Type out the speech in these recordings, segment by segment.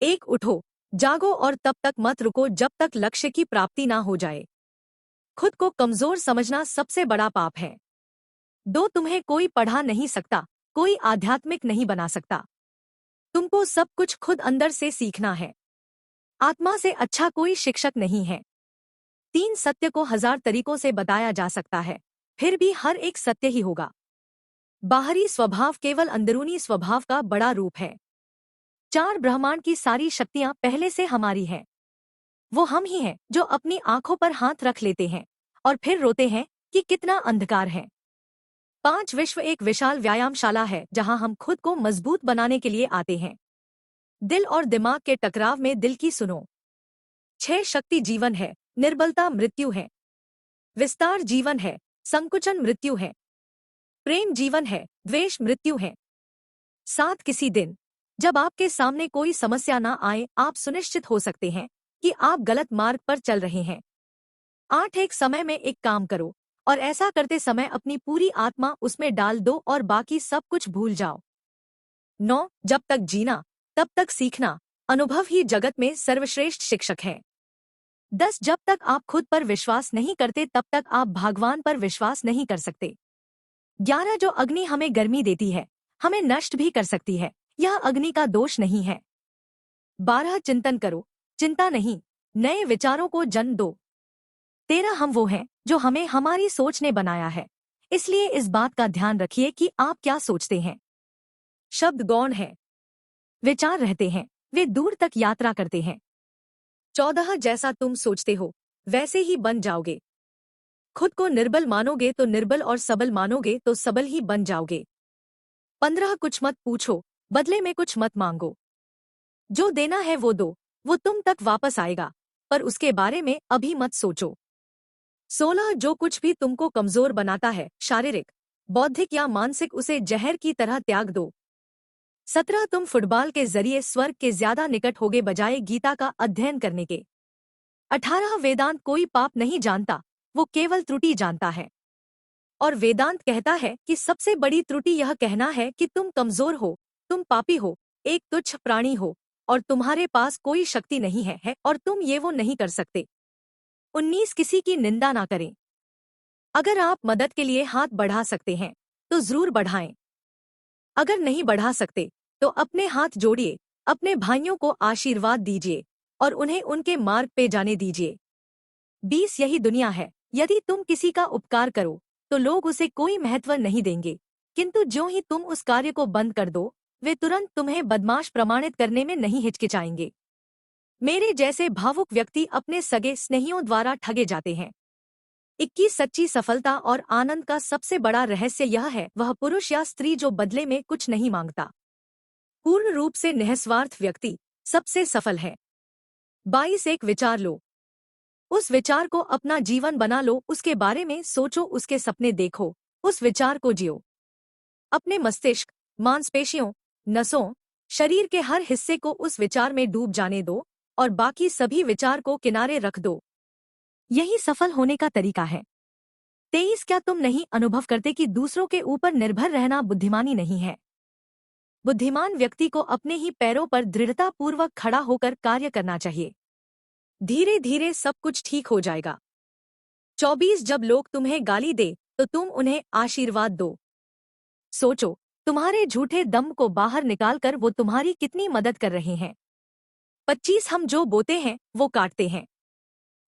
एक, उठो, जागो और तब तक मत रुको जब तक लक्ष्य की प्राप्ति ना हो जाए। खुद को कमजोर समझना सबसे बड़ा पाप है। दो, तुम्हें कोई पढ़ा नहीं सकता, कोई आध्यात्मिक नहीं बना सकता। तुमको सब कुछ खुद अंदर से सीखना है। आत्मा से अच्छा कोई शिक्षक नहीं है। तीन, सत्य को 1000 तरीकों से बताया जा सकता है, फिर भी हर एक सत्य ही होगा। बाहरी स्वभाव केवल अंदरूनी स्वभाव का बड़ा रूप है। चार, ब्रह्मांड की सारी शक्तियां पहले से हमारी हैं। वो हम ही हैं जो अपनी आंखों पर हाथ रख लेते हैं और फिर रोते हैं कि कितना अंधकार है। पांच, विश्व एक विशाल व्यायामशाला है जहां हम खुद को मजबूत बनाने के लिए आते हैं। दिल और दिमाग के टकराव में दिल की सुनो। छह, शक्ति जीवन है, निर्बलता मृत्यु है। विस्तार जीवन है, संकुचन मृत्यु है। प्रेम जीवन है, द्वेष मृत्यु है। सात, किसी दिन जब आपके सामने कोई समस्या ना आए आप सुनिश्चित हो सकते हैं कि आप गलत मार्ग पर चल रहे हैं। आठ, एक समय में एक काम करो और ऐसा करते समय अपनी पूरी आत्मा उसमें डाल दो और बाकी सब कुछ भूल जाओ। नौ, जब तक जीना तब तक सीखना, अनुभव ही जगत में सर्वश्रेष्ठ शिक्षक है। 10, जब तक आप खुद पर विश्वास नहीं करते तब तक आप भगवान पर विश्वास नहीं कर सकते। 11, जो अग्नि हमें गर्मी देती है हमें नष्ट भी कर सकती है, यह अग्नि का दोष नहीं है। 12, चिंतन करो, चिंता नहीं, नए विचारों को जन्म दो। 13, हम वो हैं जो हमें हमारी सोच ने बनाया है, इसलिए इस बात का ध्यान रखिए कि आप क्या सोचते हैं। शब्द गौण है, विचार रहते हैं, वे दूर तक यात्रा करते हैं। 14, जैसा तुम सोचते हो वैसे ही बन जाओगे। खुद को निर्बल मानोगे तो निर्बल और सबल मानोगे तो सबल ही बन जाओगे। 15, कुछ मत पूछो, बदले में कुछ मत मांगो। जो देना है वो दो, वो तुम तक वापस आएगा, पर उसके बारे में अभी मत सोचो। 16, जो कुछ भी तुमको कमजोर बनाता है, शारीरिक, बौद्धिक या मानसिक, उसे जहर की तरह त्याग दो। 17, तुम फुटबॉल के जरिए स्वर्ग के ज्यादा निकट होगे बजाय गीता का अध्ययन करने के। 18, वेदांत कोई पाप नहीं जानता, वो केवल त्रुटि जानता है। और वेदांत कहता है कि सबसे बड़ी त्रुटि यह कहना है कि तुम कमजोर हो, तुम पापी हो, एक तुच्छ प्राणी हो और तुम्हारे पास कोई शक्ति नहीं है और तुम ये वो नहीं कर सकते। 19, किसी की निंदा ना करें। अगर आप मदद के लिए हाथ बढ़ा सकते हैं तो जरूर बढ़ाएं। अगर नहीं बढ़ा सकते तो अपने हाथ जोड़िए, अपने भाइयों को आशीर्वाद दीजिए और उन्हें उनके मार्ग पे जाने दीजिए। 20, यही दुनिया है, यदि तुम किसी का उपकार करो तो लोग उसे कोई महत्व नहीं देंगे, किंतु ज्यों ही तुम उस कार्य को बंद कर दो वे तुरंत तुम्हें बदमाश प्रमाणित करने में नहीं हिचकिचाएंगे। मेरे जैसे भावुक व्यक्ति अपने सगे स्नेहियों द्वारा ठगे जाते हैं। 21, सच्ची सफलता और आनंद का सबसे बड़ा रहस्य यह है, वह पुरुष या स्त्री जो बदले में कुछ नहीं मांगता। पूर्ण रूप से निस्वार्थ व्यक्ति सबसे सफल है। 22, एक विचार लो, उस विचार को अपना जीवन बना लो, उसके बारे में सोचो, उसके सपने देखो, उस विचार को जियो। अपने मस्तिष्क, मांसपेशियों, नसों, शरीर के हर हिस्से को उस विचार में डूब जाने दो और बाकी सभी विचार को किनारे रख दो। यही सफल होने का तरीका है। 23, क्या तुम नहीं अनुभव करते कि दूसरों के ऊपर निर्भर रहना बुद्धिमानी नहीं है? बुद्धिमान व्यक्ति को अपने ही पैरों पर दृढ़तापूर्वक खड़ा होकर कार्य करना चाहिए। धीरे धीरे सब कुछ ठीक हो जाएगा। 24, जब लोग तुम्हें गाली दे तो तुम उन्हें आशीर्वाद दो। सोचो, तुम्हारे झूठे दम को बाहर निकालकर वो तुम्हारी कितनी मदद कर रहे हैं। 25, हम जो बोते हैं वो काटते हैं,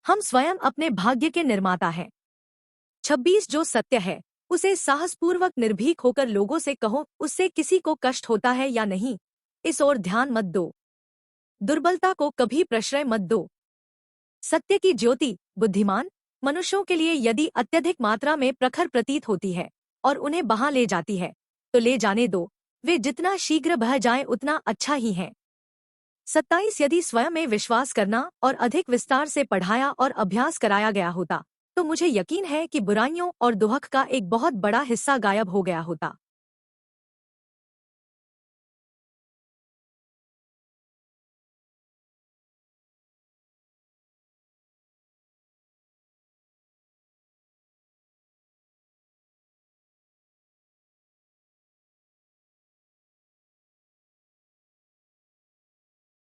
हम स्वयं अपने भाग्य के निर्माता हैं। 26, जो सत्य है उसे साहसपूर्वक निर्भीक होकर लोगों से कहो, उससे किसी को कष्ट होता है या नहीं, इस ओर ध्यान मत दो। दुर्बलता को कभी प्रश्रय मत दो। सत्य की ज्योति बुद्धिमान मनुष्यों के लिए यदि अत्यधिक मात्रा में प्रखर प्रतीत होती है और उन्हें बहा ले जाती है तो ले जाने दो, वे जितना शीघ्र बह जाएं उतना अच्छा ही है। 27, यदि स्वयं में विश्वास करना और अधिक विस्तार से पढ़ाया और अभ्यास कराया गया होता तो मुझे यकीन है कि बुराइयों और दुहक का एक बहुत बड़ा हिस्सा गायब हो गया होता।